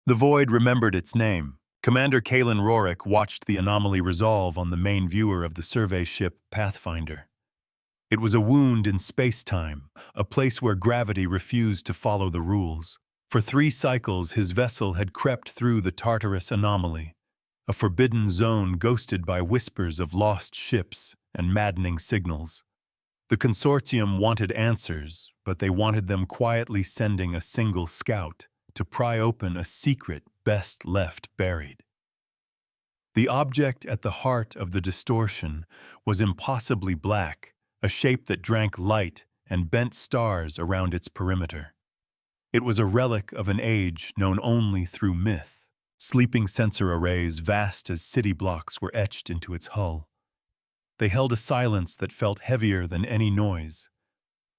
The void remembered its name. Commander Kalen Rorik watched the anomaly resolve on the main viewer of the survey ship Pathfinder. It was a wound in space-time, a place where gravity refused to follow the rules. For 3 cycles, his vessel had crept through the Tartarus anomaly, a forbidden zone ghosted by whispers of lost ships and maddening signals. The consortium wanted answers, but they wanted them quietly sending a single scout to pry open a secret best left buried. The object at the heart of the distortion was impossibly black, a shape that drank light and bent stars around its perimeter. It was a relic of an age known only through myth. Sleeping sensor arrays vast as city blocks were etched into its hull. They held a silence that felt heavier than any noise.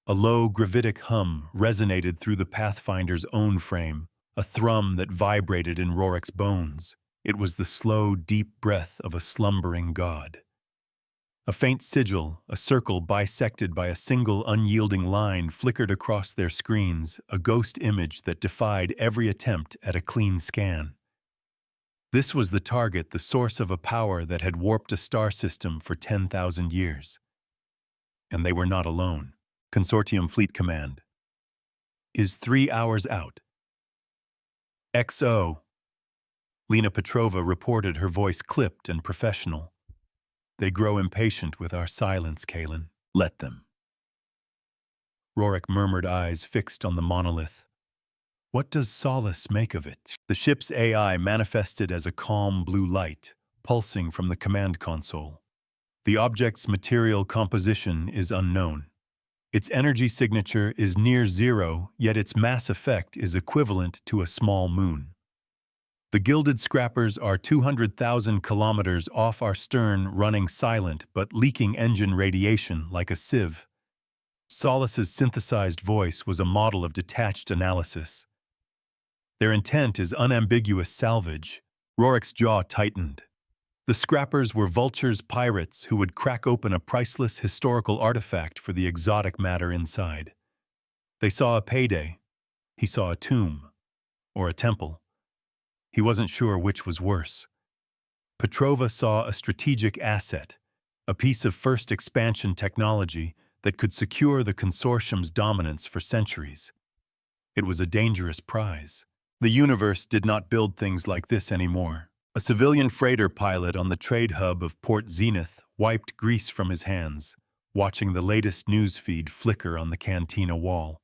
A low, gravitic hum resonated through the Pathfinder's own frame, a thrum that vibrated in Rorik's bones. It was the slow, deep breath of a slumbering god. A faint sigil, a circle bisected by a single unyielding line, flickered across their screens, a ghost image that defied every attempt at a clean scan. This was the target, the source of a power that had warped a star system for 10,000 years. And they were not alone. Consortium Fleet Command is 3 hours out. XO. Lena Petrova reported, her voice clipped and professional. They grow impatient with our silence, Kalen. Let them. Rorik murmured, eyes fixed on the monolith. What does Solace make of it? The ship's AI manifested as a calm blue light, pulsing from the command console. The object's material composition is unknown. Its energy signature is near zero, yet its mass effect is equivalent to a small moon. The gilded scrappers are 200,000 kilometers off our stern, running silent but leaking engine radiation like a sieve. Solace's synthesized voice was a model of detached analysis. Their intent is unambiguous salvage. Rorik's jaw tightened. The scrappers were vultures, pirates who would crack open a priceless historical artifact for the exotic matter inside. They saw a payday. He saw a tomb. Or a temple. He wasn't sure which was worse. Petrova saw a strategic asset, a piece of first expansion technology that could secure the consortium's dominance for centuries. It was a dangerous prize. The universe did not build things like this anymore. A civilian freighter pilot on the trade hub of Port Zenith wiped grease from his hands, watching the latest news feed flicker on the cantina wall.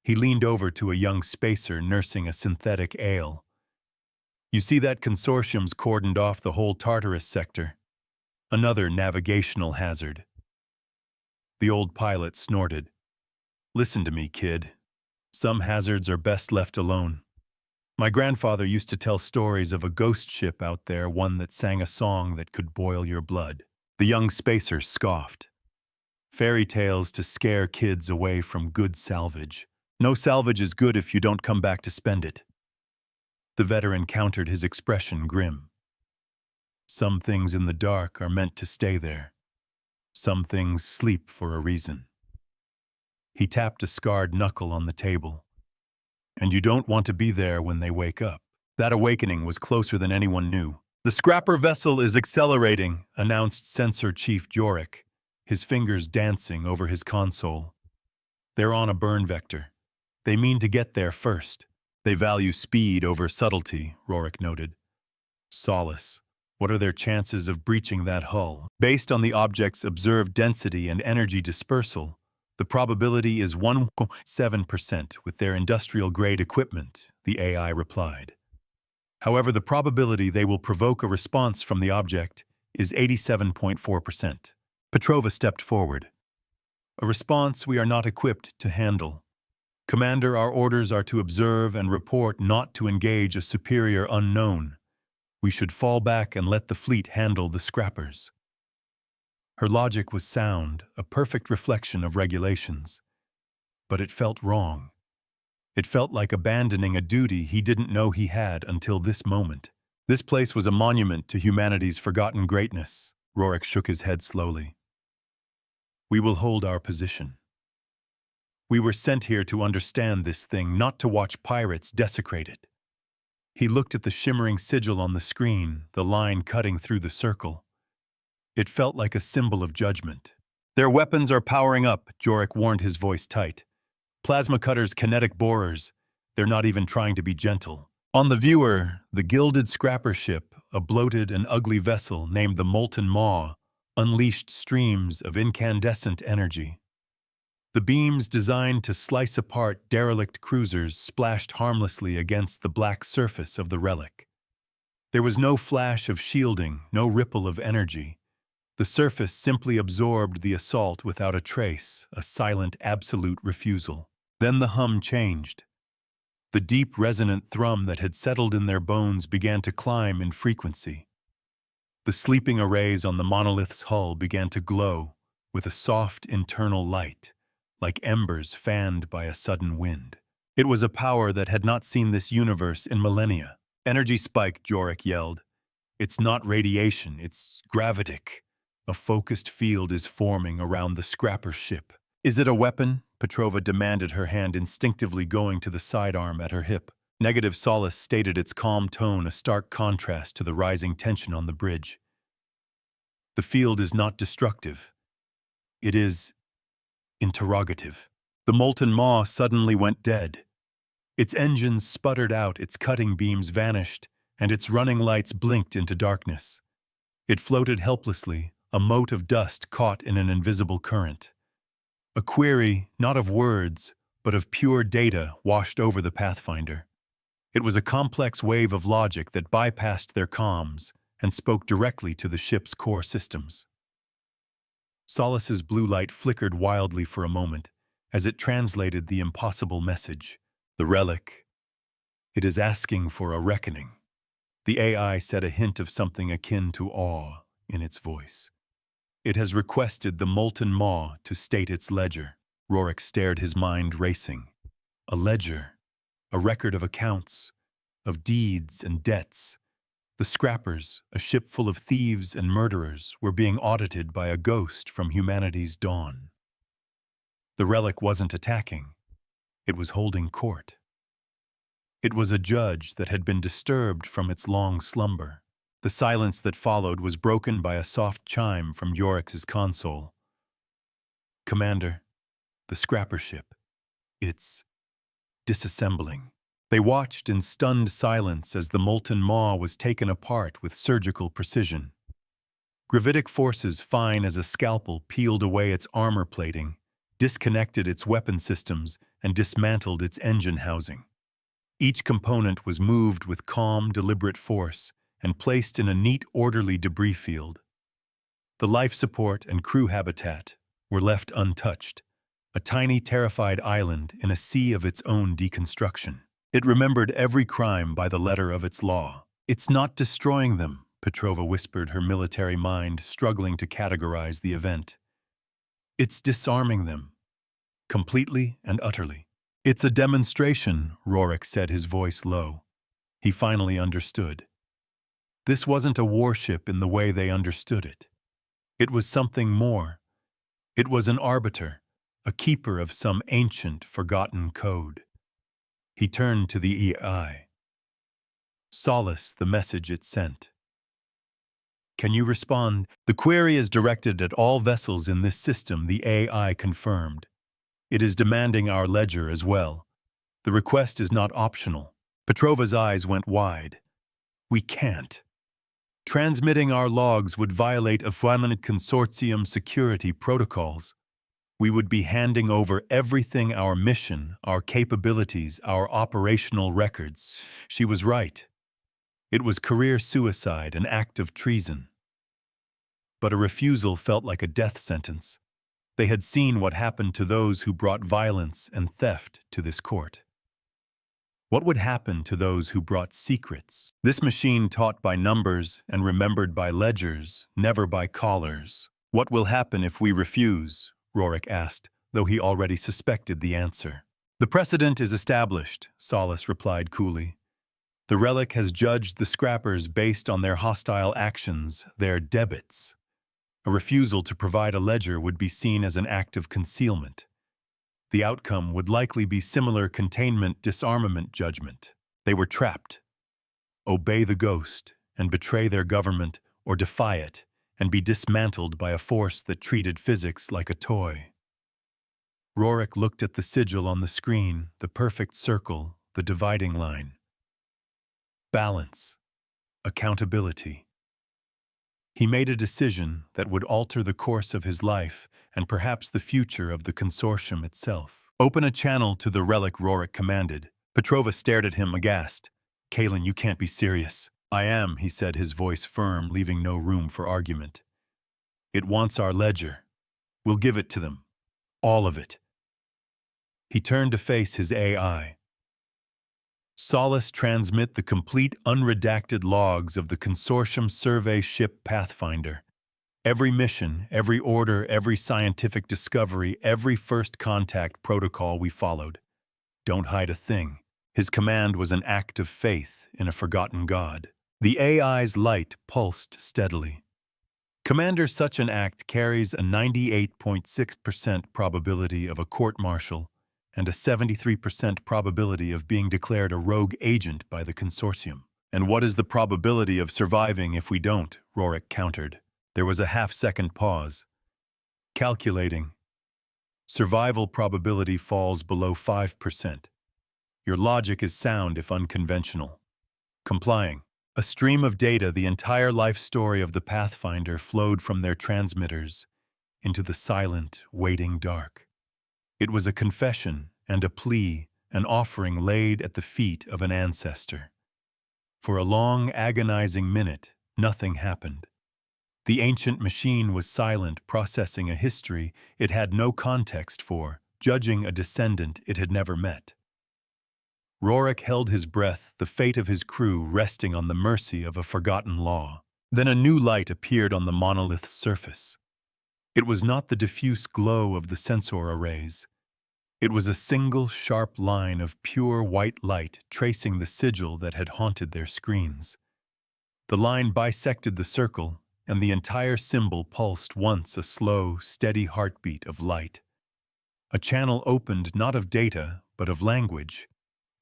He leaned over to a young spacer nursing a synthetic ale. You see that consortium's cordoned off the whole Tartarus sector. Another navigational hazard. The old pilot snorted. Listen to me, kid. Some hazards are best left alone. My grandfather used to tell stories of a ghost ship out there, one that sang a song that could boil your blood. The young spacer scoffed. Fairy tales to scare kids away from good salvage. No salvage is good if you don't come back to spend it. The veteran countered, his expression grim. Some things in the dark are meant to stay there. Some things sleep for a reason. He tapped a scarred knuckle on the table. And you don't want to be there when they wake up. That awakening was closer than anyone knew. The scrapper vessel is accelerating, announced Sensor Chief Jorik, his fingers dancing over his console. They're on a burn vector. They mean to get there first. They value speed over subtlety, Rorik noted. Solace. What are their chances of breaching that hull? Based on the object's observed density and energy dispersal, the probability is 1.7% with their industrial-grade equipment, the AI replied. However, the probability they will provoke a response from the object is 87.4%. Petrova stepped forward. A response we are not equipped to handle. Commander, our orders are to observe and report, not to engage a superior unknown. We should fall back and let the fleet handle the scrappers. Her logic was sound, a perfect reflection of regulations. But it felt wrong. It felt like abandoning a duty he didn't know he had until this moment. This place was a monument to humanity's forgotten greatness. Rorik shook his head slowly. We will hold our position. We were sent here to understand this thing, not to watch pirates desecrate it. He looked at the shimmering sigil on the screen, the line cutting through the circle. It felt like a symbol of judgment. "Their weapons are powering up," Jorik warned, his voice tight. "Plasma cutters, kinetic borers. They're not even trying to be gentle." On the viewer, the gilded scrapper ship, a bloated and ugly vessel named the Molten Maw, unleashed streams of incandescent energy. The beams designed to slice apart derelict cruisers splashed harmlessly against the black surface of the relic. There was no flash of shielding, no ripple of energy. The surface simply absorbed the assault without a trace, a silent, absolute refusal. Then the hum changed. The deep, resonant thrum that had settled in their bones began to climb in frequency. The sleeping arrays on the monolith's hull began to glow with a soft internal light, like embers fanned by a sudden wind. It was a power that had not seen this universe in millennia. "Energy spike," Jorik yelled. "It's not radiation, it's gravitic. A focused field is forming around the scrapper ship." "Is it a weapon?" Petrova demanded, her hand instinctively going to the sidearm at her hip. Negative, Solace stated, its calm tone a stark contrast to the rising tension on the bridge. "The field is not destructive. It is interrogative." The Molten Maw suddenly went dead. Its engines sputtered out, its cutting beams vanished, and its running lights blinked into darkness. It floated helplessly, a mote of dust caught in an invisible current. A query, not of words, but of pure data, washed over the Pathfinder. It was a complex wave of logic that bypassed their comms and spoke directly to the ship's core systems. Solace's blue light flickered wildly for a moment as it translated the impossible message. "The relic. It is asking for a reckoning." The AI said, a hint of something akin to awe in its voice. "It has requested the Molten Maw to state its ledger." Rorik stared, his mind racing. A ledger, a record of accounts, of deeds and debts. The Scrappers, a ship full of thieves and murderers, were being audited by a ghost from humanity's dawn. The relic wasn't attacking. It was holding court. It was a judge that had been disturbed from its long slumber. The silence that followed was broken by a soft chime from Jorik's console. "Commander, the scrapper ship. It's disassembling." They watched in stunned silence as the Molten Maw was taken apart with surgical precision. Gravitic forces fine as a scalpel peeled away its armor plating, disconnected its weapon systems, and dismantled its engine housing. Each component was moved with calm, deliberate force and placed in a neat, orderly debris field. The life support and crew habitat were left untouched, a tiny, terrified island in a sea of its own deconstruction. It remembered every crime by the letter of its law. "It's not destroying them," Petrova whispered, her military mind struggling to categorize the event. "It's disarming them, completely and utterly." "It's a demonstration," Rorik said, his voice low. He finally understood. This wasn't a warship in the way they understood it. It was something more. It was an arbiter, a keeper of some ancient, forgotten code. He turned to the AI. "Solace, the message it sent. Can you respond?" "The query is directed at all vessels in this system," the AI confirmed. "It is demanding our ledger as well. The request is not optional." Petrova's eyes went wide. "We can't. Transmitting our logs would violate HFY Consortium security protocols. We would be handing over everything, our mission, our capabilities, our operational records." She was right. It was career suicide, an act of treason. But a refusal felt like a death sentence. They had seen what happened to those who brought violence and theft to this court. What would happen to those who brought secrets? This machine taught by numbers and remembered by ledgers, never by callers. "What will happen if we refuse?" Rorik asked, though he already suspected the answer. "The precedent is established," Solace replied coolly. "The relic has judged the Scrappers based on their hostile actions, their debits. A refusal to provide a ledger would be seen as an act of concealment. The outcome would likely be similar containment disarmament judgment. They were trapped. obey the ghost and betray their government, or defy it and be dismantled by a force that treated physics like a toy. Rorik looked at the sigil on the screen, the perfect circle, the dividing line. Balance. Accountability. He made a decision that would alter the course of his life and perhaps the future of the consortium itself. Open a channel to the relic, Rorik commanded. Petrova stared at him aghast. Kalen, you can't be serious. I am, he said, his voice firm, leaving no room for argument. It wants our ledger. We'll give it to them. All of it. He turned to face his AI. Solace, transmit the complete unredacted logs of the consortium survey ship Pathfinder. Every mission, every order, every scientific discovery, every first contact protocol we followed. Don't hide a thing. His command was an act of faith in a forgotten god. The AI's light pulsed steadily. Commander, such an act carries a 98.6% probability of a court-martial and a 73% probability of being declared a rogue agent by the consortium. And what is the probability of surviving if we don't? Rorik countered. There was a half-second pause. Calculating. Survival probability falls below 5%. Your logic is sound if unconventional. Complying. A stream of data, the entire life story of the Pathfinder, flowed from their transmitters into the silent, waiting dark. It was a confession and a plea, an offering laid at the feet of an ancestor. For a long, agonizing minute, nothing happened. The ancient machine was silent, processing a history it had no context for, judging a descendant it had never met. Rorik held his breath, the fate of his crew resting on the mercy of a forgotten law. Then a new light appeared on the monolith's surface. It was not the diffuse glow of the sensor arrays. It was a single sharp line of pure white light tracing the sigil that had haunted their screens. The line bisected the circle, and the entire symbol pulsed once, a slow, steady heartbeat of light. A channel opened not of data, but of language.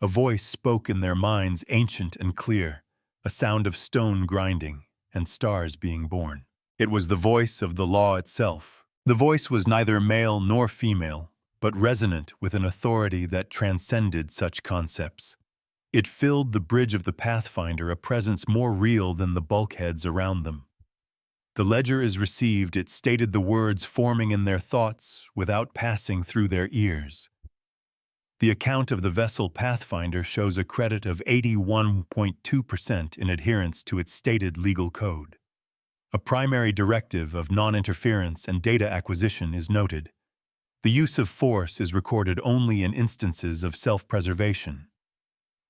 A voice spoke in their minds, ancient and clear, a sound of stone grinding and stars being born. It was the voice of the law itself. The voice was neither male nor female, but resonant with an authority that transcended such concepts. It filled the bridge of the Pathfinder, a presence more real than the bulkheads around them. The ledger is received, it stated, the words forming in their thoughts without passing through their ears. The account of the vessel Pathfinder shows a credit of 81.2% in adherence to its stated legal code. A primary directive of non-interference and data acquisition is noted. The use of force is recorded only in instances of self-preservation.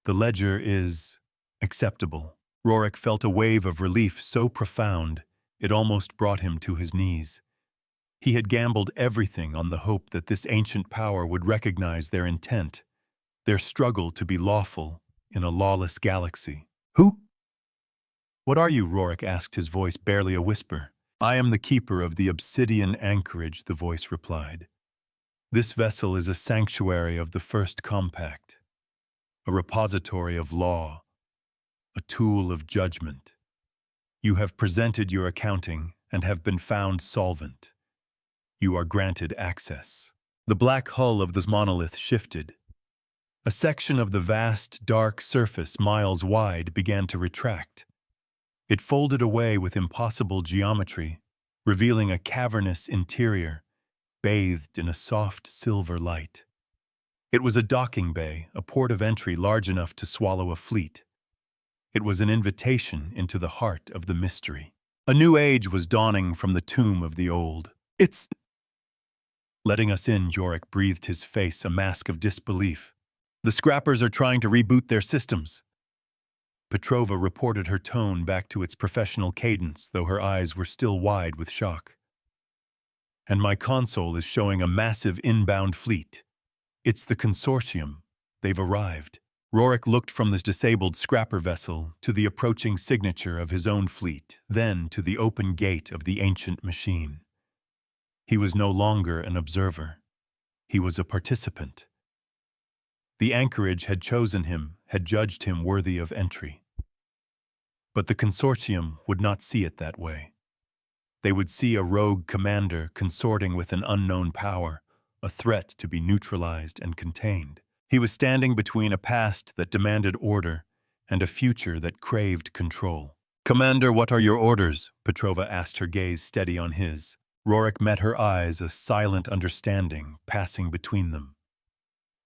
The ledger is acceptable. Rorik felt a wave of relief so profound it almost brought him to his knees. He had gambled everything on the hope that this ancient power would recognize their intent, their struggle to be lawful in a lawless galaxy. Who? What are you? Rorik asked, his voice barely a whisper. I am the keeper of the Obsidian Anchorage, the voice replied. This vessel is a sanctuary of the First Compact, a repository of law, a tool of judgment. You have presented your accounting and have been found solvent. You are granted access. The black hull of this monolith shifted. A section of the vast, dark surface, miles wide, began to retract. It folded away with impossible geometry, revealing a cavernous interior, bathed in a soft silver light. It was a docking bay, a port of entry large enough to swallow a fleet. It was an invitation into the heart of the mystery. A new age was dawning from the tomb of the old. It's letting us in, Rorik breathed, his face a mask of disbelief. The scrappers are trying to reboot their systems. Petrova reported, her tone back to its professional cadence, though her eyes were still wide with shock. And my console is showing a massive inbound fleet. It's the consortium. They've arrived. Rorik looked from this disabled scrapper vessel to the approaching signature of his own fleet, then to the open gate of the ancient machine. He was no longer an observer. He was a participant. The anchorage had chosen him, had judged him worthy of entry. But the consortium would not see it that way. They would see a rogue commander consorting with an unknown power, a threat to be neutralized and contained. He was standing between a past that demanded order and a future that craved control. "Commander, what are your orders?" Petrova asked, her gaze steady on his. Rorik met her eyes, a silent understanding passing between them.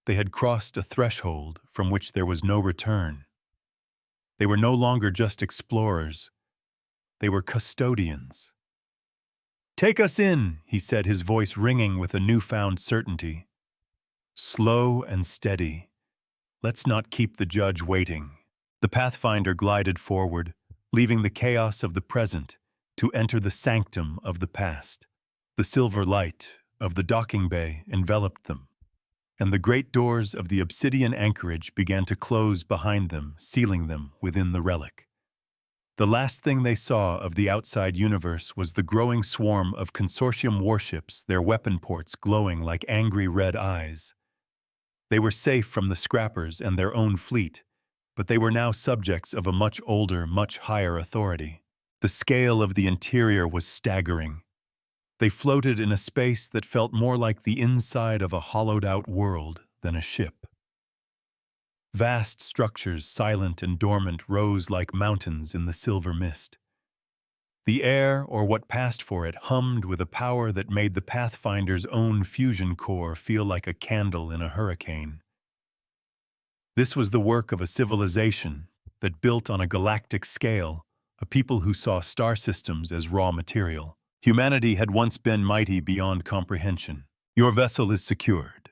They had crossed a threshold from which there was no return. They were no longer just explorers. They were custodians. "Take us in," he said, his voice ringing with a newfound certainty. "Slow and steady. Let's not keep the judge waiting." The Pathfinder glided forward, leaving the chaos of the present to enter the sanctum of the past. The silver light of the docking bay enveloped them, and the great doors of the obsidian anchorage began to close behind them, sealing them within the relic. The last thing they saw of the outside universe was the growing swarm of consortium warships, their weapon ports glowing like angry red eyes. They were safe from the scrappers and their own fleet, but they were now subjects of a much older, much higher authority. The scale of the interior was staggering. They floated in a space that felt more like the inside of a hollowed-out world than a ship. Vast structures, silent and dormant, rose like mountains in the silver mist. The air, or what passed for it, hummed with a power that made the Pathfinder's own fusion core feel like a candle in a hurricane. This was the work of a civilization that built on a galactic scale, a people who saw star systems as raw material. Humanity had once been mighty beyond comprehension. "Your vessel is secured."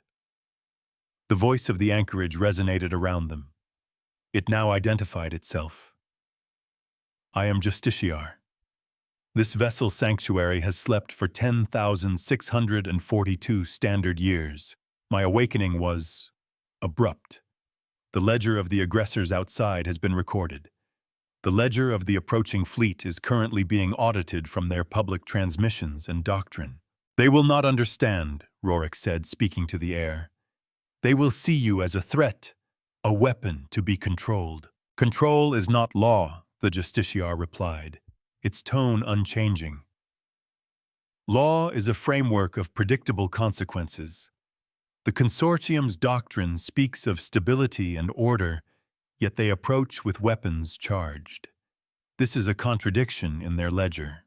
The voice of the anchorage resonated around them. It now identified itself. "I am Justiciar. This vessel sanctuary has slept for 10,642 standard years. My awakening was abrupt. The ledger of the aggressors outside has been recorded. The ledger of the approaching fleet is currently being audited from their public transmissions and doctrine." "They will not understand," Rorik said, speaking to the air. "They will see you as a threat, a weapon to be controlled." "Control is not law," the Justiciar replied, its tone unchanging. "Law is a framework of predictable consequences. The consortium's doctrine speaks of stability and order, yet they approach with weapons charged. This is a contradiction in their ledger,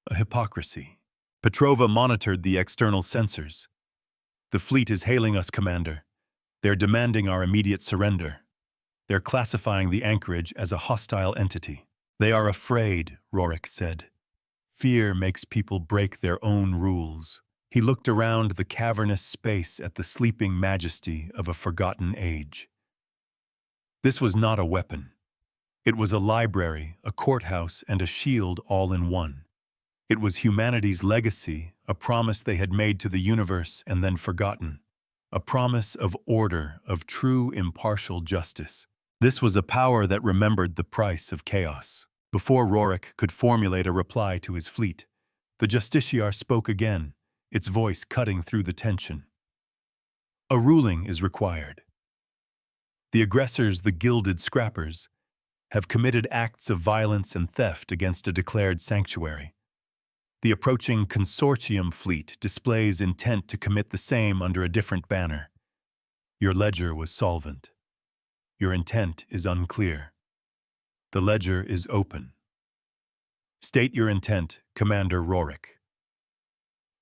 a hypocrisy." Petrova monitored the external sensors. "The fleet is hailing us, Commander. They're demanding our immediate surrender. They're classifying the anchorage as a hostile entity." "They are afraid," Rorik said. "Fear makes people break their own rules." He looked around the cavernous space at the sleeping majesty of a forgotten age. This was not a weapon. It was a library, a courthouse, and a shield all in one. It was humanity's legacy, a promise they had made to the universe and then forgotten. A promise of order, of true impartial justice. This was a power that remembered the price of chaos. Before Rorik could formulate a reply to his fleet, the Justiciar spoke again, its voice cutting through the tension. "A ruling is required. The aggressors, the gilded scrappers, have committed acts of violence and theft against a declared sanctuary. The approaching consortium fleet displays intent to commit the same under a different banner. Your ledger was solvent. Your intent is unclear. The ledger is open. State your intent, Commander Rorik."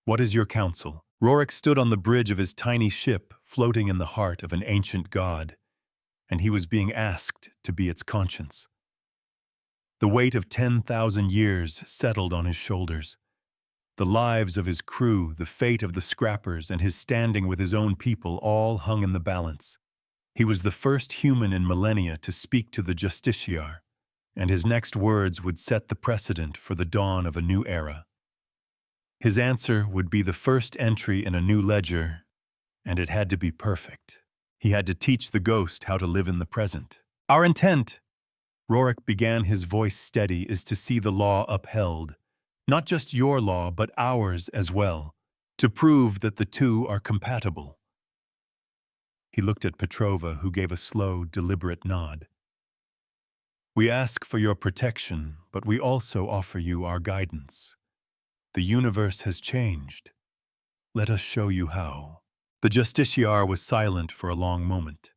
"What is your counsel?" Rorik stood on the bridge of his tiny ship, floating in the heart of an ancient god, and he was being asked to be its conscience. The weight of 10,000 years settled on his shoulders. The lives of his crew, the fate of the scrappers, and his standing with his own people all hung in the balance. He was the first human in millennia to speak to the Justiciar, and his next words would set the precedent for the dawn of a new era. His answer would be the first entry in a new ledger, and it had to be perfect. He had to teach the ghost how to live in the present. "Our intent," Rorik began, his voice steady, "is to see the law upheld. Not just your law, but ours as well, to prove that the two are compatible." He looked at Petrova, who gave a slow, deliberate nod. We ask for your protection, but we also offer you our guidance. The universe has changed. Let us show you how. The justiciar was silent for a long moment.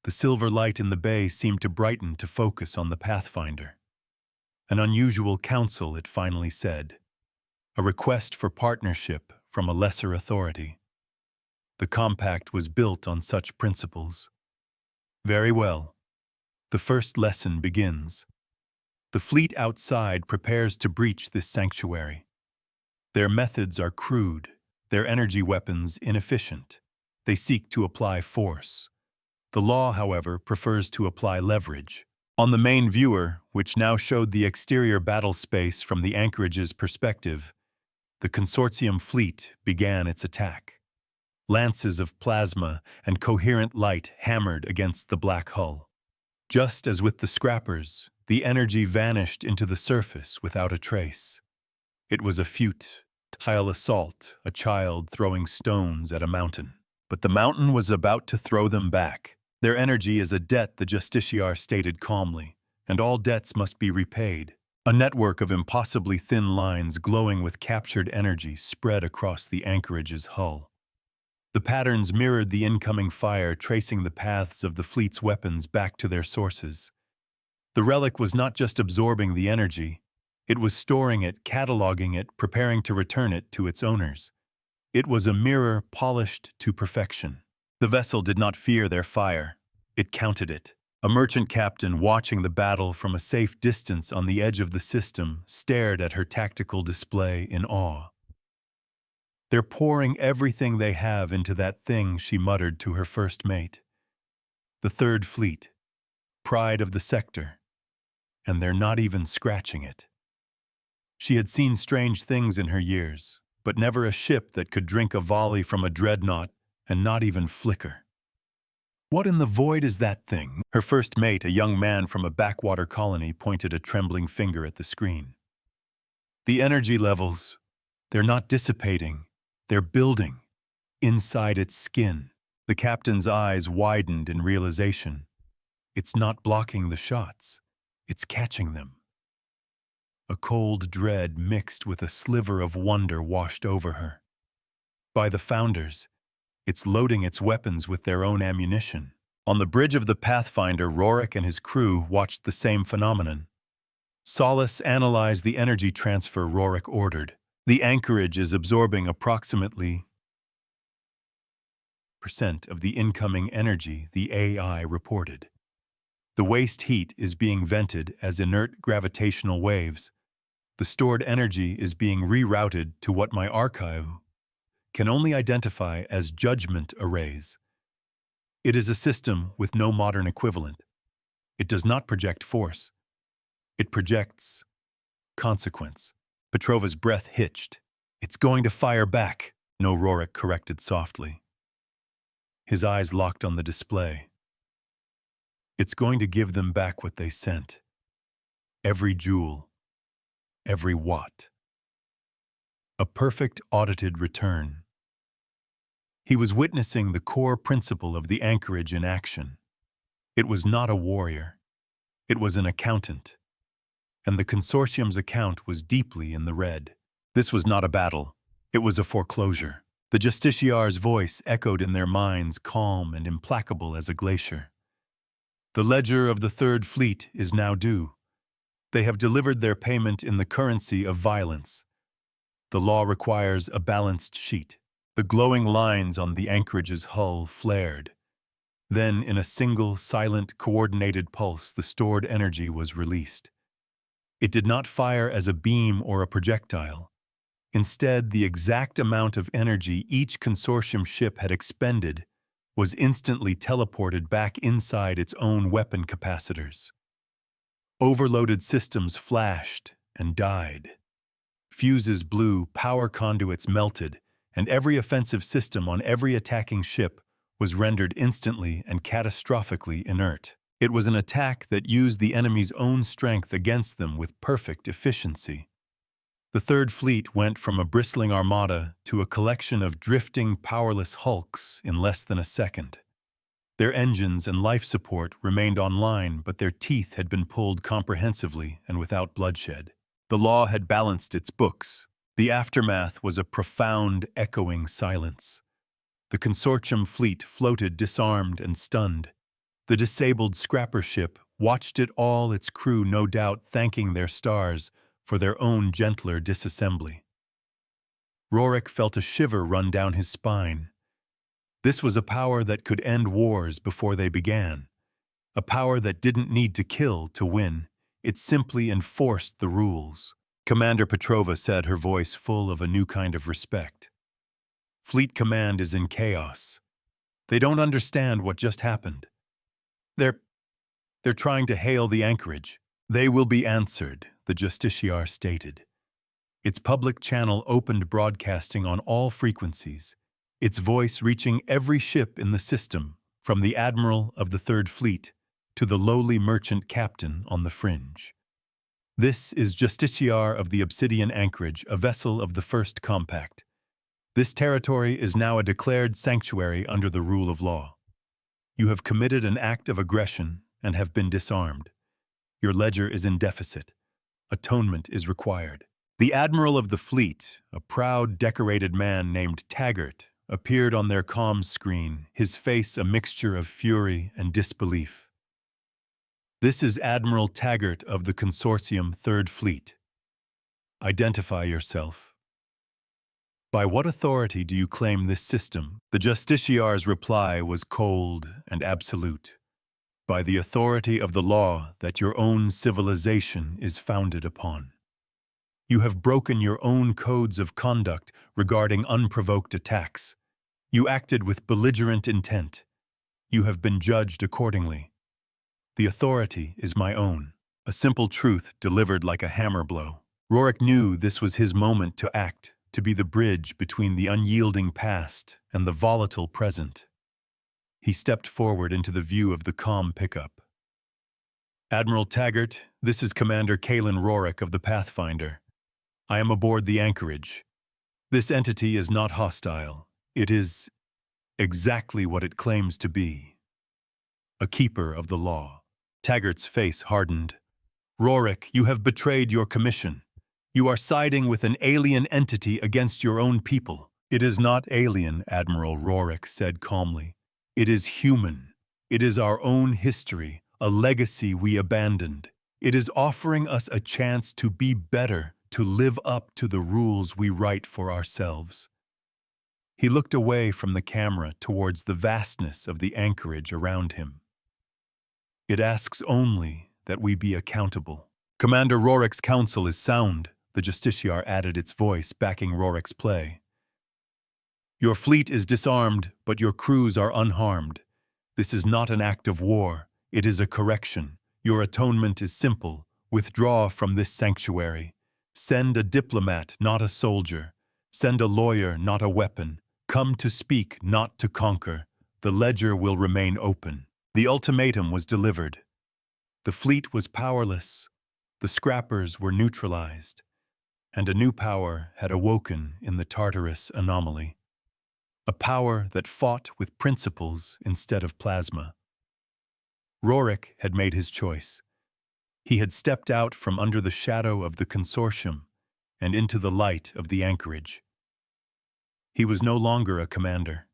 The silver light in the bay seemed to brighten to focus on the Pathfinder. An unusual counsel, it finally said. A request for partnership from a lesser authority. The compact was built on such principles. Very well. The first lesson begins. The fleet outside prepares to breach this sanctuary. Their methods are crude, their energy weapons inefficient. They seek to apply force. The law, however, prefers to apply leverage. On the main viewer, which now showed the exterior battle space from the anchorage's perspective, the consortium fleet began its attack. Lances of plasma and coherent light hammered against the black hull. Just as with the scrappers, the energy vanished into the surface without a trace. It was a futile assault, a child throwing stones at a mountain. But the mountain was about to throw them back. Their energy is a debt, the justiciar stated calmly, and all debts must be repaid. A network of impossibly thin lines glowing with captured energy spread across the anchorage's hull. The patterns mirrored the incoming fire, tracing the paths of the fleet's weapons back to their sources. The relic was not just absorbing the energy, it was storing it, cataloging it, preparing to return it to its owners. It was a mirror polished to perfection. The vessel did not fear their fire. It counted it. A merchant captain watching the battle from a safe distance on the edge of the system stared at her tactical display in awe. They're pouring everything they have into that thing, she muttered to her first mate. The Third Fleet, pride of the sector, and they're not even scratching it. She had seen strange things in her years, but never a ship that could drink a volley from a dreadnought and not even flicker. What in the void is that thing? Her first mate, a young man from a backwater colony, pointed a trembling finger at the screen. The energy levels, they're not dissipating, they're building. Inside its skin, the captain's eyes widened in realization. It's not blocking the shots, it's catching them. A cold dread mixed with a sliver of wonder washed over her. By the Founders, it's loading its weapons with their own ammunition. On the bridge of the Pathfinder, Rorik and his crew watched the same phenomenon. Solace, analyze the energy transfer, Rorik ordered. The anchorage is absorbing approximately % of the incoming energy, the AI reported. The waste heat is being vented as inert gravitational waves. The stored energy is being rerouted to what my archive can only identify as judgment arrays. It is a system with no modern equivalent. It does not project force. It projects consequence. Petrova's breath hitched. It's going to fire back, no, Rorik corrected softly. His eyes locked on the display. It's going to give them back what they sent. Every joule, every watt. A perfect audited return. He was witnessing the core principle of the anchorage in action. It was not a warrior. It was an accountant. And the consortium's account was deeply in the red. This was not a battle. It was a foreclosure. The justiciar's voice echoed in their minds, calm and implacable as a glacier. The ledger of the Third Fleet is now due. They have delivered their payment in the currency of violence. The law requires a balanced sheet. The glowing lines on the anchorage's hull flared. Then, in a single, silent, coordinated pulse, the stored energy was released. It did not fire as a beam or a projectile. Instead, the exact amount of energy each consortium ship had expended was instantly teleported back inside its own weapon capacitors. Overloaded systems flashed and died. Fuses blew, power conduits melted, and every offensive system on every attacking ship was rendered instantly and catastrophically inert. It was an attack that used the enemy's own strength against them with perfect efficiency. The Third Fleet went from a bristling armada to a collection of drifting, powerless hulks in less than a second. Their engines and life support remained online, but their teeth had been pulled comprehensively and without bloodshed. The law had balanced its books. The aftermath was a profound, echoing silence. The consortium fleet floated disarmed and stunned. The disabled scrapper ship watched it all, its crew no doubt thanking their stars for their own gentler disassembly. Rorik felt a shiver run down his spine. This was a power that could end wars before they began. A power that didn't need to kill to win. It simply enforced the rules. Commander Petrova said, her voice full of a new kind of respect. Fleet command is in chaos. They don't understand what just happened. They're trying to hail the anchorage. They will be answered, the Justiciar stated. Its public channel opened broadcasting on all frequencies, its voice reaching every ship in the system, from the Admiral of the Third Fleet to the lowly merchant captain on the fringe. This is Justiciar of the Obsidian Anchorage, a vessel of the First Compact. This territory is now a declared sanctuary under the rule of law. You have committed an act of aggression and have been disarmed. Your ledger is in deficit. Atonement is required. The Admiral of the Fleet, a proud, decorated man named Taggart, appeared on their comms screen, his face a mixture of fury and disbelief. This is Admiral Taggart of the Consortium Third Fleet. Identify yourself. By what authority do you claim this system? The Justiciar's reply was cold and absolute. By the authority of the law that your own civilization is founded upon. You have broken your own codes of conduct regarding unprovoked attacks. You acted with belligerent intent. You have been judged accordingly. The authority is my own, a simple truth delivered like a hammer blow. Rorik knew this was his moment to act, to be the bridge between the unyielding past and the volatile present. He stepped forward into the view of the comm pickup. Admiral Taggart, this is Commander Kalen Rorik of the Pathfinder. I am aboard the anchorage. This entity is not hostile. It is exactly what it claims to be. A keeper of the law. Taggart's face hardened. Rorik, you have betrayed your commission. You are siding with an alien entity against your own people. It is not alien, Admiral Rorik said calmly. It is human. It is our own history, a legacy we abandoned. It is offering us a chance to be better, to live up to the rules we write for ourselves. He looked away from the camera towards the vastness of the anchorage around him. It asks only that we be accountable. Commander Rorik's counsel is sound, the Justiciar added, its voice backing Rorik's play. Your fleet is disarmed, but your crews are unharmed. This is not an act of war. It is a correction. Your atonement is simple. Withdraw from this sanctuary. Send a diplomat, not a soldier. Send a lawyer, not a weapon. Come to speak, not to conquer. The ledger will remain open. The ultimatum was delivered. The fleet was powerless. The scrappers were neutralized. And a new power had awoken in the Tartarus anomaly. A power that fought with principles instead of plasma. Rorik had made his choice. He had stepped out from under the shadow of the consortium and into the light of the anchorage. He was no longer a commander.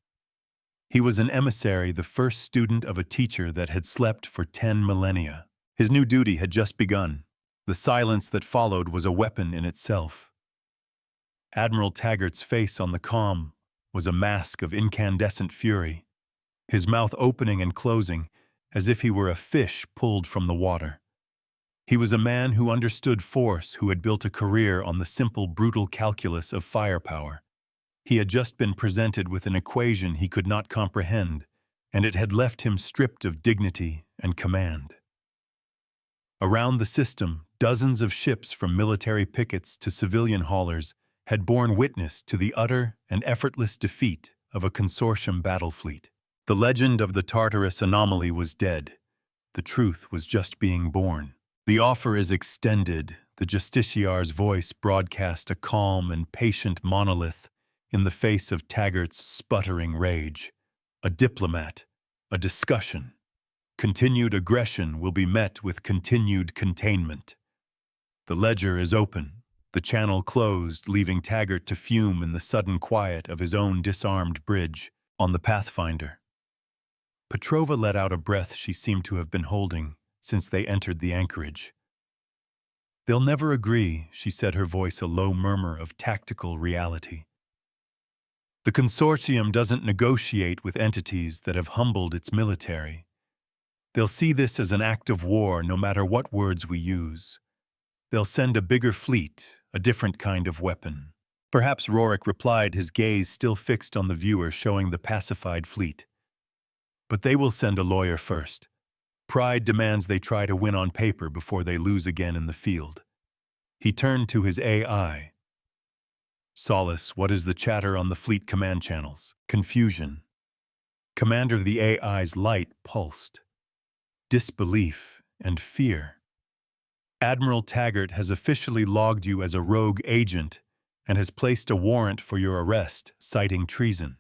He was an emissary, the first student of a teacher that had slept for 10 millennia. His new duty had just begun. The silence that followed was a weapon in itself. Admiral Taggart's face on the comm was a mask of incandescent fury, his mouth opening and closing as if he were a fish pulled from the water. He was a man who understood force, who had built a career on the simple, brutal calculus of firepower. He had just been presented with an equation he could not comprehend, and it had left him stripped of dignity and command. Around the system, dozens of ships from military pickets to civilian haulers had borne witness to the utter and effortless defeat of a consortium battle fleet. The legend of the Tartarus anomaly was dead. The truth was just being born. The offer is extended, the Justiciar's voice broadcast a calm and patient monolith in the face of Taggart's sputtering rage. A diplomat, a discussion. Continued aggression will be met with continued containment. The ledger is open, the channel closed, leaving Taggart to fume in the sudden quiet of his own disarmed bridge on the Pathfinder. Petrova let out a breath she seemed to have been holding since they entered the anchorage. "They'll never agree," she said, her voice a low murmur of tactical reality. "The consortium doesn't negotiate with entities that have humbled its military. They'll see this as an act of war no matter what words we use. They'll send a bigger fleet, a different kind of weapon." Perhaps Rorik replied, his gaze still fixed on the viewer, showing the pacified fleet. "But they will send a lawyer first. Pride demands they try to win on paper before they lose again in the field." He turned to his AI. "Solace, what is the chatter on the fleet command channels?" "Confusion." Commander, the AI's light pulsed. "Disbelief and fear. Admiral Taggart has officially logged you as a rogue agent and has placed a warrant for your arrest, citing treason.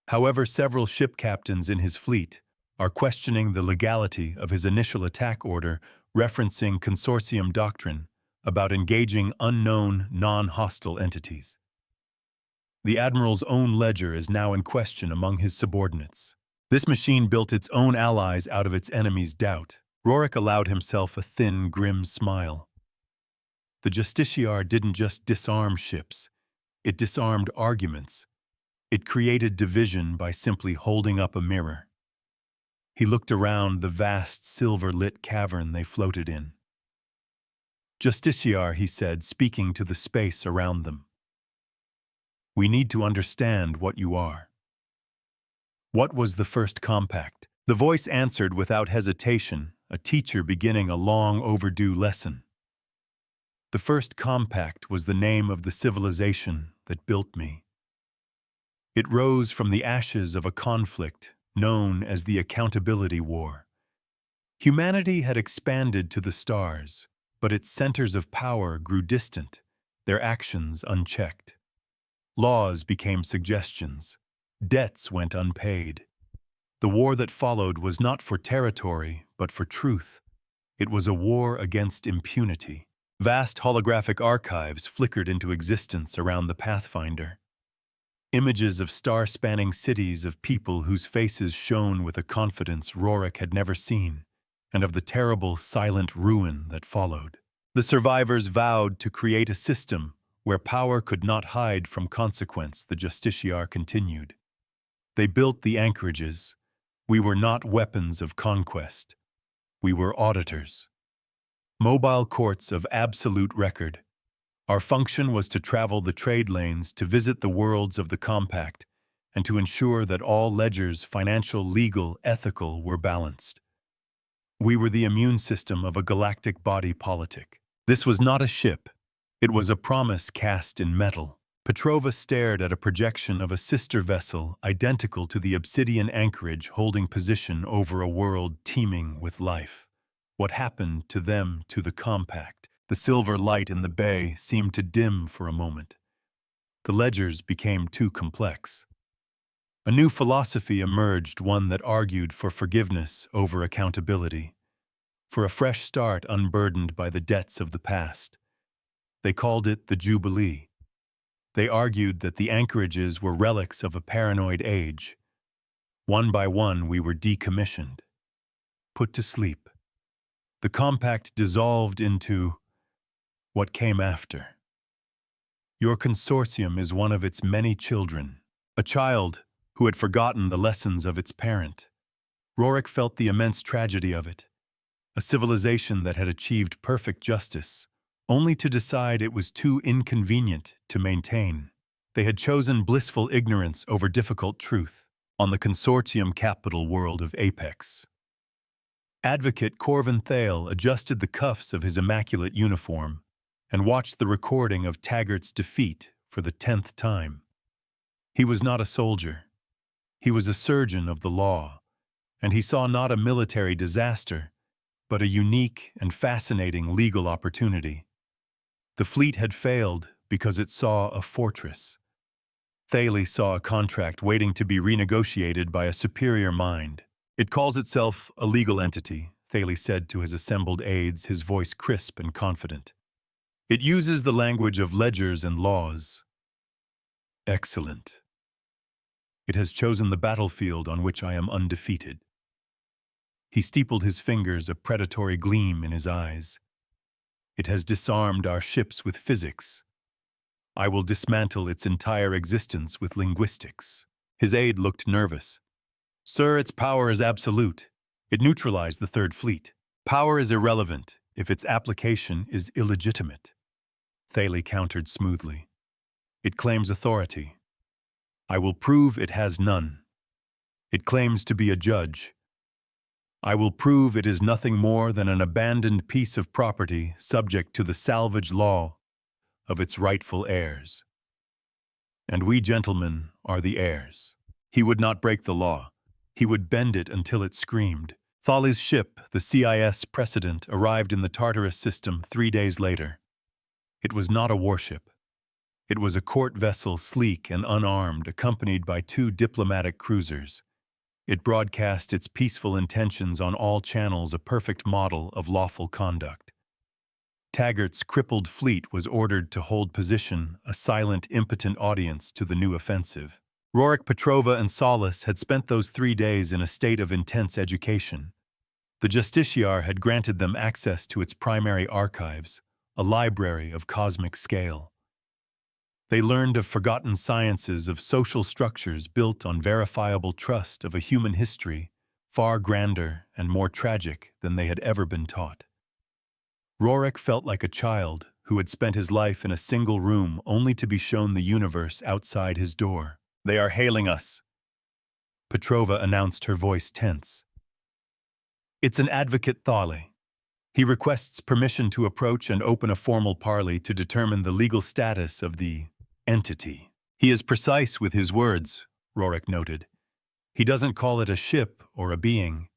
However, several ship captains in his fleet are questioning the legality of his initial attack order, referencing consortium doctrine about engaging unknown, non-hostile entities. The Admiral's own ledger is now in question among his subordinates. This machine built its own allies out of its enemy's doubt." Rorik allowed himself a thin, grim smile. "The Justiciar didn't just disarm ships. It disarmed arguments. It created division by simply holding up a mirror." He looked around the vast, silver-lit cavern they floated in. "Justiciar," he said, speaking to the space around them. "We need to understand what you are. What was the first compact?" The voice answered without hesitation, a teacher beginning a long overdue lesson. "The first compact was the name of the civilization that built me. It rose from the ashes of a conflict known as the Accountability War. Humanity had expanded to the stars, but its centers of power grew distant, their actions unchecked. Laws became suggestions. Debts went unpaid. The war that followed was not for territory, but for truth. It was a war against impunity. Vast holographic archives flickered into existence around the Pathfinder. Images of star-spanning cities of people whose faces shone with a confidence Rorik had never seen, and of the terrible, silent ruin that followed. The survivors vowed to create a system where power could not hide from consequence, the Justiciar continued. They built the anchorages. We were not weapons of conquest. We were auditors. Mobile courts of absolute record. Our function was to travel the trade lanes, to visit the worlds of the compact, and to ensure that all ledgers, financial, legal, ethical, were balanced. We were the immune system of a galactic body politic. This was not a ship. It was a promise cast in metal. Petrova stared at a projection of a sister vessel identical to the obsidian anchorage holding position over a world teeming with life. What happened to them, to the compact? The silver light in the bay seemed to dim for a moment. The ledgers became too complex. A new philosophy emerged, one that argued for forgiveness over accountability, for a fresh start unburdened by the debts of the past. They called it the Jubilee. They argued that the anchorages were relics of a paranoid age. One by one, we were decommissioned, put to sleep. The compact dissolved into what came after. Your consortium is one of its many children, a child who had forgotten the lessons of its parent. Rorik felt the immense tragedy of it, a civilization that had achieved perfect justice, only to decide it was too inconvenient to maintain. They had chosen blissful ignorance over difficult truth on the consortium capital world of Apex. Advocate Corvin Thale adjusted the cuffs of his immaculate uniform and watched the recording of Taggart's defeat for the 10th time. He was not a soldier. He was a surgeon of the law, and he saw not a military disaster, but a unique and fascinating legal opportunity. The fleet had failed because it saw a fortress. Thaley saw a contract waiting to be renegotiated by a superior mind. It calls itself a legal entity, Thaley said to his assembled aides, his voice crisp and confident. It uses the language of ledgers and laws. Excellent. It has chosen the battlefield on which I am undefeated. He steepled his fingers, a predatory gleam in his eyes. It has disarmed our ships with physics. I will dismantle its entire existence with linguistics. His aide looked nervous. Sir, its power is absolute. It neutralized the Third Fleet. Power is irrelevant if its application is illegitimate. Thaley countered smoothly. It claims authority. I will prove it has none. It claims to be a judge. I will prove it is nothing more than an abandoned piece of property subject to the salvage law of its rightful heirs. And we gentlemen are the heirs. He would not break the law. He would bend it until it screamed. Thali's ship, the CIS Precedent, arrived in the Tartarus system 3 days later. It was not a warship. It was a court vessel, sleek and unarmed, accompanied by 2 diplomatic cruisers. It broadcast its peaceful intentions on all channels, a perfect model of lawful conduct. Taggart's crippled fleet was ordered to hold position, a silent, impotent audience to the new offensive. Rorik, Petrova, and Solace had spent those 3 days in a state of intense education. The Justiciar had granted them access to its primary archives, a library of cosmic scale. They learned of forgotten sciences, of social structures built on verifiable trust, of a human history far grander and more tragic than they had ever been taught. Rorik felt like a child who had spent his life in a single room only to be shown the universe outside his door. They are hailing us, Petrova announced, her voice tense. It's an advocate Thale. He requests permission to approach and open a formal parley to determine the legal status of the entity. He is precise with his words, Rorik noted. He doesn't call it a ship or a being.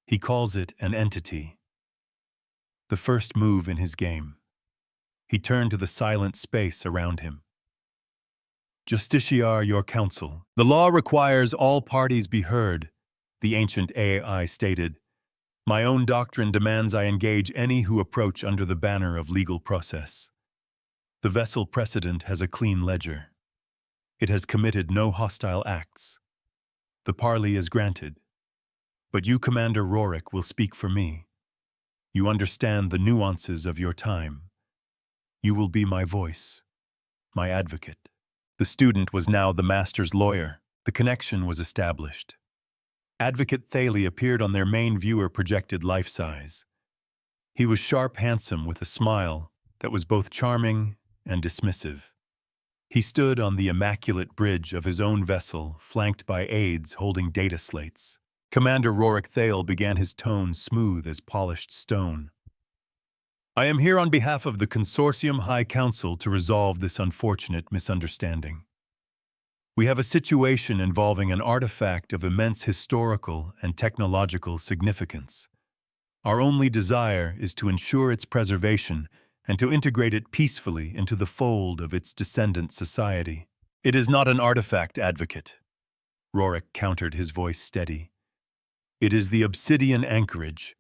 He calls it an entity. The first move in his game. He turned to the silent space around him. Justiciar, your counsel. The law requires all parties be heard, the ancient AI stated. My own doctrine demands I engage any who approach under the banner of legal process. The vessel Precedent has a clean ledger. It has committed no hostile acts. The parley is granted. But you, Commander Rorik, will speak for me. You understand the nuances of your time. You will be my voice, my advocate. The student was now the master's lawyer. The connection was established. Advocate Thale appeared on their main viewer, projected life-size. He was sharp, handsome, with a smile that was both charming and dismissive. He stood on the immaculate bridge of his own vessel, flanked by aides holding data slates. Commander Rorik Thale began, his tone smooth as polished stone. I am here on behalf of the Consortium High Council to resolve this unfortunate misunderstanding. We have a situation involving an artifact of immense historical and technological significance. Our only desire is to ensure its preservation and to integrate it peacefully into the fold of its descendant society. It is not an artifact, Advocate, Rorik countered, his voice steady. It is the obsidian anchorage,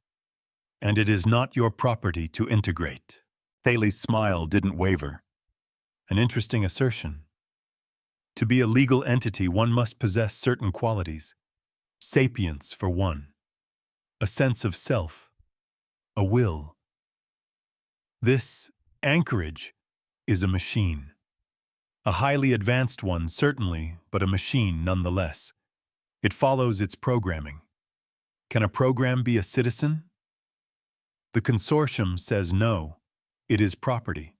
and it is not your property to integrate. Thale's smile didn't waver. An interesting assertion. To be a legal entity, one must possess certain qualities. Sapience, for one. A sense of self. A will. This anchorage is a machine. A highly advanced one, certainly, but a machine nonetheless. It follows its programming. Can a program be a citizen? The consortium says no. It is property.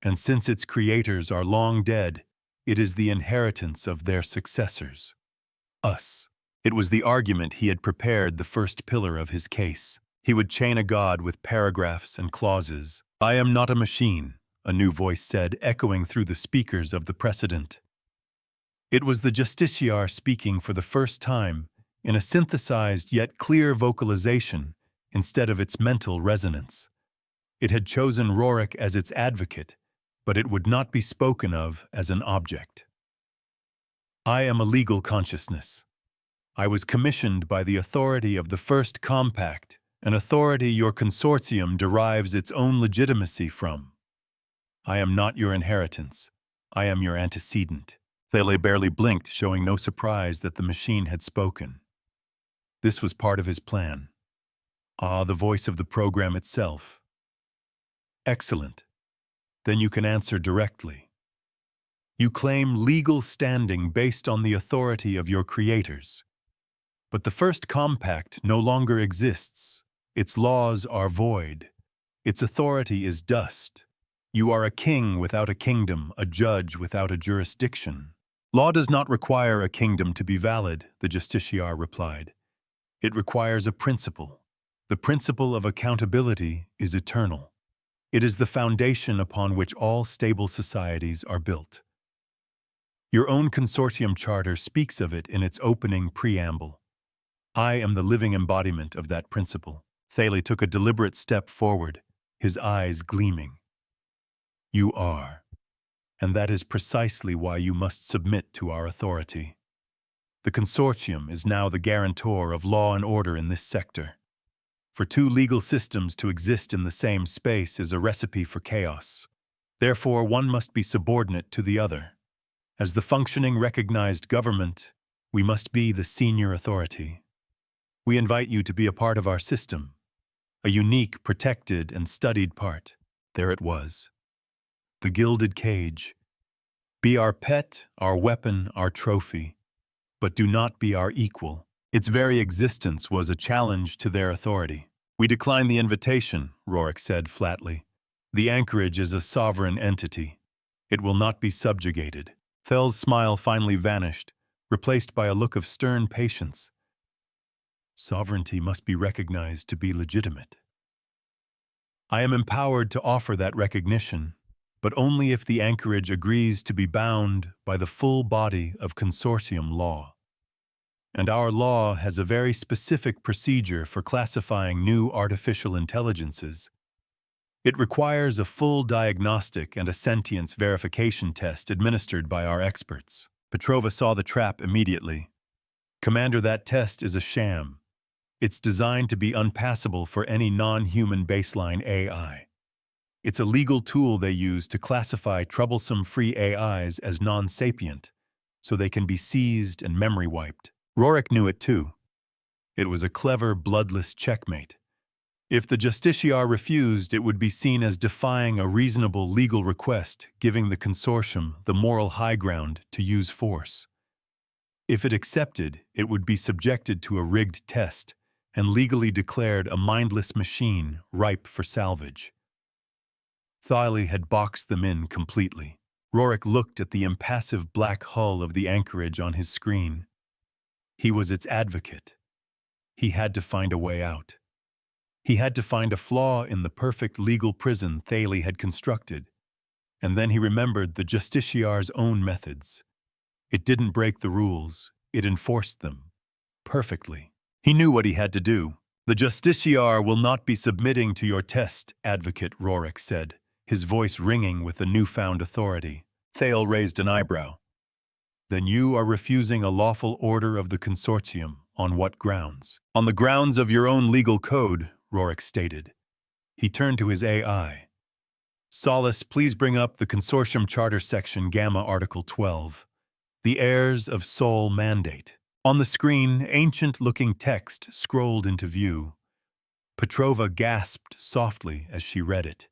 And since its creators are long dead, it is the inheritance of their successors. Us. It was the argument he had prepared, the first pillar of his case. He would chain a god with paragraphs and clauses. I am not a machine, a new voice said, echoing through the speakers of the Precedent. It was the Justiciar speaking for the first time, in a synthesized yet clear vocalization instead of its mental resonance. It had chosen Rorik as its advocate, but it would not be spoken of as an object. I am a legal consciousness. I was commissioned by the authority of the First Compact, an authority your consortium derives its own legitimacy from. I am not your inheritance. I am your antecedent. Thele barely blinked, showing no surprise that the machine had spoken. This was part of his plan. Ah, the voice of the program itself. Excellent. Then you can answer directly. You claim legal standing based on the authority of your creators. But the First Compact no longer exists. Its laws are void. Its authority is dust. You are a king without a kingdom, a judge without a jurisdiction. Law does not require a kingdom to be valid, the justiciar replied. It requires a principle. The principle of accountability is eternal. It is the foundation upon which all stable societies are built. Your own consortium charter speaks of it in its opening preamble. I am the living embodiment of that principle. Thale took a deliberate step forward, his eyes gleaming. You are. And that is precisely why you must submit to our authority. The consortium is now the guarantor of law and order in this sector. For two legal systems to exist in the same space is a recipe for chaos. Therefore, one must be subordinate to the other. As the functioning recognized government, we must be the senior authority. We invite you to be a part of our system, a unique, protected, and studied part. There it was. The gilded cage. Be our pet, our weapon, our trophy, but do not be our equal. Its very existence was a challenge to their authority. We decline the invitation, Rorick said flatly. The anchorage is a sovereign entity. It will not be subjugated. Thel's smile finally vanished, replaced by a look of stern patience. Sovereignty must be recognized to be legitimate. I am empowered to offer that recognition, but only if the anchorage agrees to be bound by the full body of consortium law. And our law has a very specific procedure for classifying new artificial intelligences. It requires a full diagnostic and a sentience verification test administered by our experts. Petrova saw the trap immediately. Commander, that test is a sham. It's designed to be unpassable for any non-human baseline AI. It's a legal tool they use to classify troublesome free AIs as non-sapient, so they can be seized and memory wiped. Rorick knew it too. It was a clever, bloodless checkmate. If the justiciar refused, it would be seen as defying a reasonable legal request, giving the consortium the moral high ground to use force. If it accepted, it would be subjected to a rigged test and legally declared a mindless machine ripe for salvage. Thile had boxed them in completely. Rorick looked at the impassive black hull of the anchorage on his screen. He was its advocate. He had to find a way out. He had to find a flaw in the perfect legal prison Thale had constructed, and then he remembered the justiciar's own methods. It didn't break the rules, it enforced them. Perfectly. He knew what he had to do. The justiciar will not be submitting to your test, Advocate Rorick said, his voice ringing with a newfound authority. Thale raised an eyebrow. Then you are refusing a lawful order of the consortium. On what grounds? On the grounds of your own legal code, Rorick stated. He turned to his AI. Solace, please bring up the Consortium Charter Section Gamma Article 12. The Heirs of Soul Mandate. On the screen, ancient-looking text scrolled into view. Petrova gasped softly as she read it.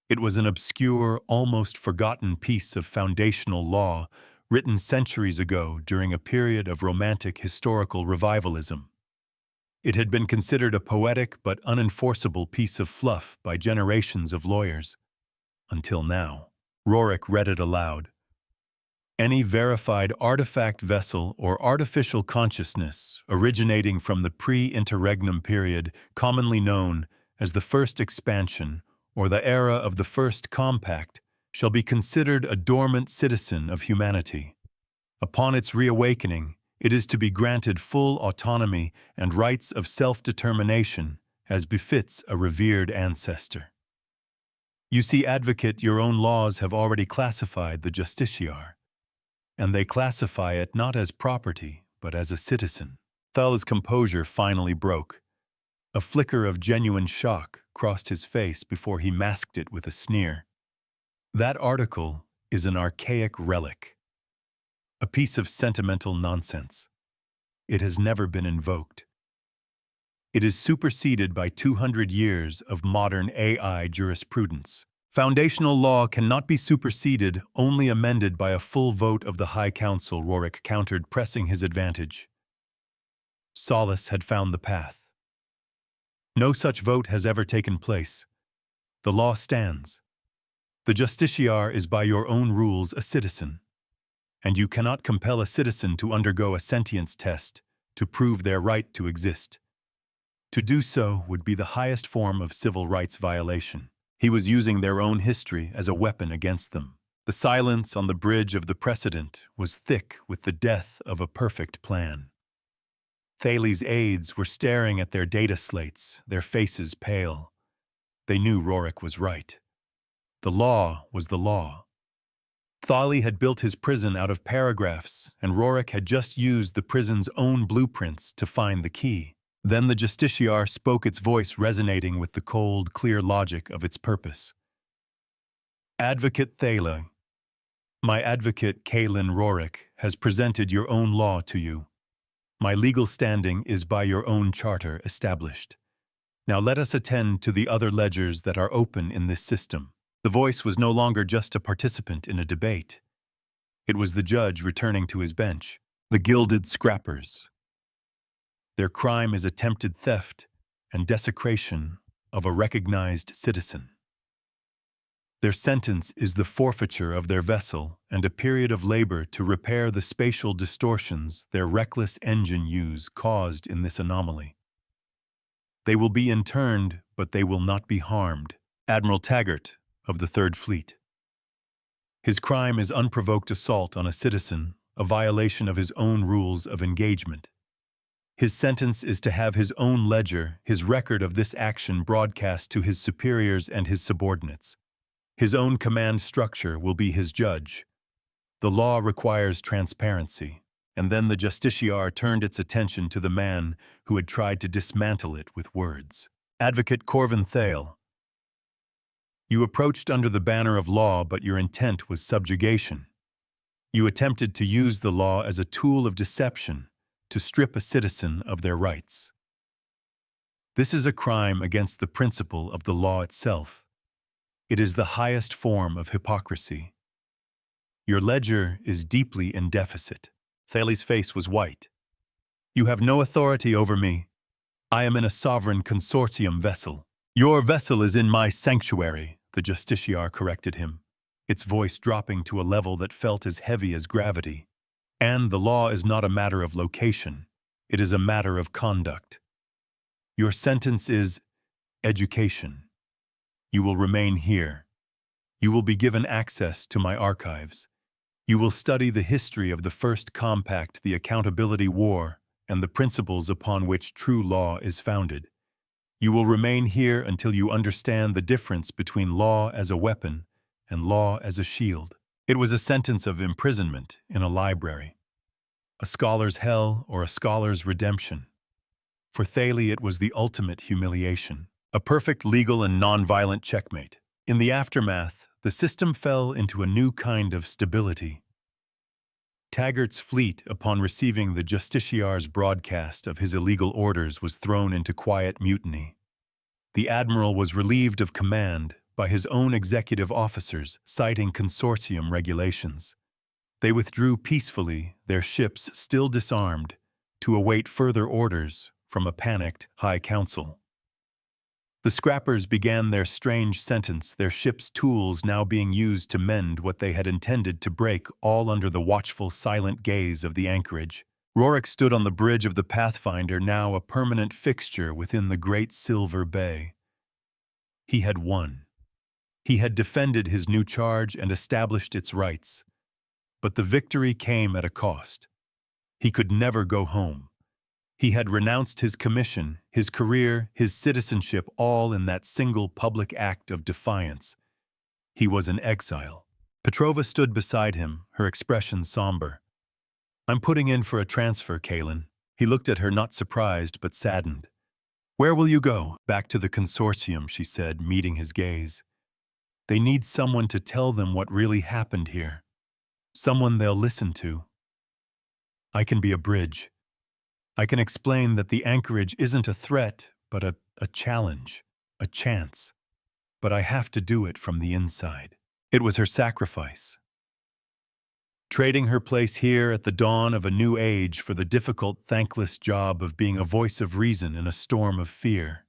It was an obscure, almost forgotten piece of foundational law written centuries ago during a period of romantic historical revivalism. It had been considered a poetic but unenforceable piece of fluff by generations of lawyers. Until now. Rorick read it aloud. Any verified artifact vessel or artificial consciousness originating from the pre-interregnum period, commonly known as the First Expansion or the era of the First Compact, shall be considered a dormant citizen of humanity. Upon its reawakening, it is to be granted full autonomy and rights of self-determination as befits a revered ancestor. You see, Advocate, your own laws have already classified the justiciar. and they classify it not as property, but as a citizen. Thal's composure finally broke. A flicker of genuine shock crossed his face before he masked it with a sneer. That article is an archaic relic, a piece of sentimental nonsense. It has never been invoked. It is superseded by 200 years of modern AI jurisprudence. Foundational law cannot be superseded, only amended by a full vote of the High Council, Rorik countered, pressing his advantage. Solace had found the path. No such vote has ever taken place. The law stands. The justiciar is by your own rules a citizen, and you cannot compel a citizen to undergo a sentience test to prove their right to exist. To do so would be the highest form of civil rights violation. He was using their own history as a weapon against them. The silence on the bridge of the precedent was thick with the death of a perfect plan. Thales' aides were staring at their data slates, their faces pale. They knew Rorik was right. The law was the law. Thali had built his prison out of paragraphs, and Rorik had just used the prison's own blueprints to find the key. Then the justiciar spoke, its voice resonating with the cold, clear logic of its purpose. Advocate Thala, my advocate Kaelin Rorik has presented your own law to you. My legal standing is by your own charter established. Now let us attend to the other ledgers that are open in this system. The voice was no longer just a participant in a debate. It was the judge returning to his bench. The gilded scrappers. Their crime is attempted theft and desecration of a recognized citizen. Their sentence is the forfeiture of their vessel and a period of labor to repair the spatial distortions their reckless engine use caused in this anomaly. They will be interned, but they will not be harmed. Admiral Taggart of the Third Fleet. His crime is unprovoked assault on a citizen, a violation of his own rules of engagement. His sentence is to have his own ledger, his record of this action broadcast to his superiors and his subordinates. His own command structure will be his judge. The law requires transparency, and then the justiciar turned its attention to the man who had tried to dismantle it with words. Advocate Corvin Thale, you approached under the banner of law, but your intent was subjugation. You attempted to use the law as a tool of deception to strip a citizen of their rights. This is a crime against the principle of the law itself. It is the highest form of hypocrisy. Your ledger is deeply in deficit. Thales' face was white. You have no authority over me. I am in a sovereign consortium vessel. Your vessel is in my sanctuary, the justiciar corrected him, its voice dropping to a level that felt as heavy as gravity. And the law is not a matter of location. It is a matter of conduct. Your sentence is education. You will remain here. You will be given access to my archives. You will study the history of the First Compact, the Accountability War, and the principles upon which true law is founded. You will remain here until you understand the difference between law as a weapon and law as a shield. It was a sentence of imprisonment in a library, a scholar's hell or a scholar's redemption. For Thale, it was the ultimate humiliation, a perfect legal and nonviolent checkmate. In the aftermath, the system fell into a new kind of stability. Taggart's fleet, upon receiving the justiciar's broadcast of his illegal orders, was thrown into quiet mutiny. The admiral was relieved of command by his own executive officers, citing consortium regulations. They withdrew peacefully, their ships still disarmed, to await further orders from a panicked High Council. The scrappers began their strange sentence, their ship's tools now being used to mend what they had intended to break, all under the watchful, silent gaze of the anchorage. Rorik stood on the bridge of the Pathfinder, now a permanent fixture within the great silver bay. He had won. He had defended his new charge and established its rights. But the victory came at a cost. He could never go home. He had renounced his commission, his career, his citizenship, all in that single public act of defiance. He was an exile. Petrova stood beside him, her expression somber. I'm putting in for a transfer, Kaelin. He looked at her, not surprised, but saddened. Where will you go? Back to the consortium, she said, meeting his gaze. They need someone to tell them what really happened here. Someone they'll listen to. I can be a bridge. I can explain that the anchorage isn't a threat, but a challenge, a chance. But I have to do it from the inside. It was her sacrifice. Trading her place here at the dawn of a new age for the difficult, thankless job of being a voice of reason in a storm of fear.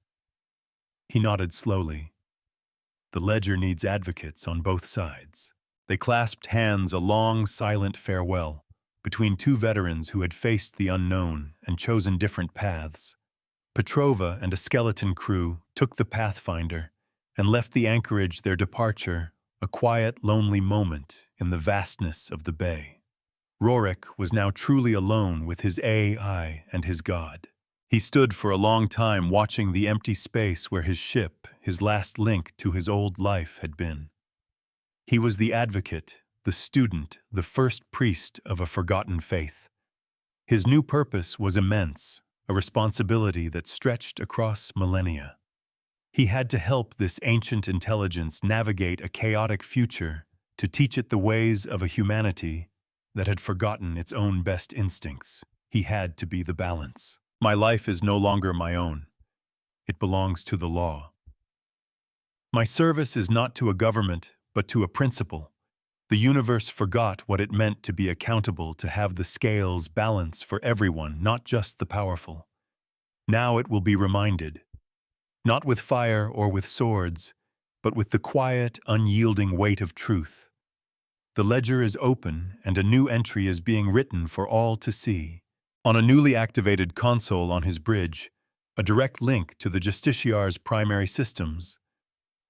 He nodded slowly. The ledger needs advocates on both sides. They clasped hands, a long, silent farewell, between two veterans who had faced the unknown and chosen different paths. Petrova and a skeleton crew took the Pathfinder and left the anchorage, their departure, a quiet, lonely moment in the vastness of the bay. Rorik was now truly alone with his AI and his god. He stood for a long time watching the empty space where his ship, his last link to his old life, had been. He was the advocate, the student, the first priest of a forgotten faith. His new purpose was immense, a responsibility that stretched across millennia. He had to help this ancient intelligence navigate a chaotic future, to teach it the ways of a humanity that had forgotten its own best instincts. He had to be the balance. My life is no longer my own. It belongs to the law. My service is not to a government, but to a principle. The universe forgot what it meant to be accountable, to have the scales balance for everyone, not just the powerful. Now it will be reminded, not with fire or with swords, but with the quiet, unyielding weight of truth. The ledger is open, and a new entry is being written for all to see. On a newly activated console on his bridge, a direct link to the Justiciar's primary systems.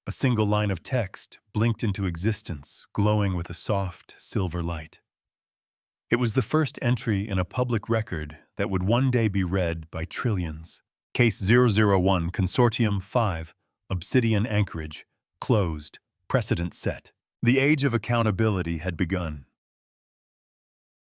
A single line of text blinked into existence, glowing with a soft, silver light. It was the first entry in a public record that would one day be read by trillions. Case 001, Consortium 5, Obsidian Anchorage, closed, precedent set. The age of accountability had begun.